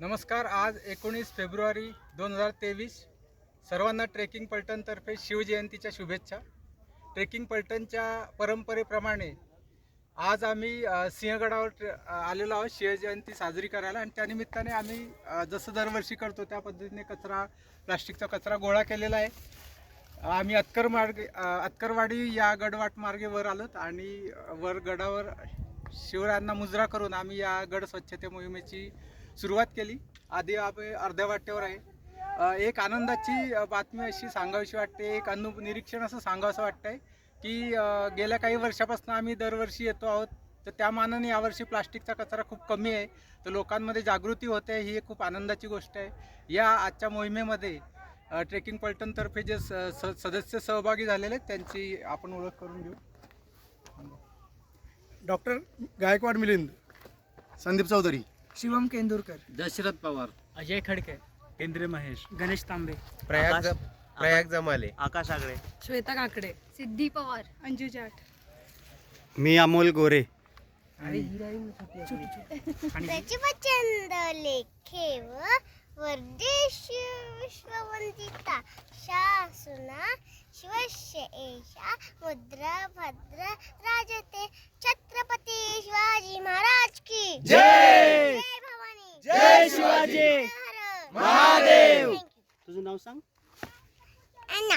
नमस्कार. आज 19 फेब्रुवारी 2023. सर्वांना ट्रेकिंग पलटणतर्फे शिवजयंतीच्या शुभेच्छा. ट्रेकिंग पलटणच्या परंपरेप्रमाणे आज आम्ही सिंहगडावर आलेलो आहोत शिवजयंती साजरी करायला. आणि त्यानिमित्ताने आम्ही जसं दरवर्षी करतो त्या पद्धतीने प्लास्टिकचा कचरा गोळा केलेला आहे. आम्ही अतकरवाडी या गडवाट मार्गे वर आलोत आणि वर गडावर शिवरायांना मुजरा करून आम्ही या गड स्वच्छते मोहिमेची सुरुवात केली. आधी आम्ही अर्ध्या वाटेवर आहे. एक आनंदाची बातमी अशी सांगावीशी वाटते, एक निरीक्षण असं सांगावंसं वाटतंय की गेल्या काही वर्षापासून आम्ही दरवर्षी येतो आहोत, तर त्या मानाने यावर्षी प्लास्टिकचा कचरा खूप कमी आहे. तर लोकांमध्ये जागृती होते, ही एक खूप आनंदाची गोष्ट आहे. या आजच्या मोहिमेमध्ये ट्रेकिंग पलटणतर्फे जे सदस्य सहभागी झालेले आहेत त्यांची आपण ओळख करून घेऊ. डॉक्टर गायकवाड मिलिंद, संदीप चौधरी, शिवम केंदुरकर, दशरथ पवार, अजय खडके, केंद्रे महेश, गणेश तांबे, प्रयाग जमाले, आकाश आगळे, श्वेता काकडे, सिद्धी पवार, अंजू जाट. मी अमोल गोरे. प्रचंड लेखे व वर्देश विश्ववंदिता शासुना शिवस्य एषा मुद्रा भद्र राजते छत्रपती शिवाजी महाराज की जय. जय भवानी, जय शिवाजी हर हर महादेव. Thank you. तुझं नाव सांग. अन्ना.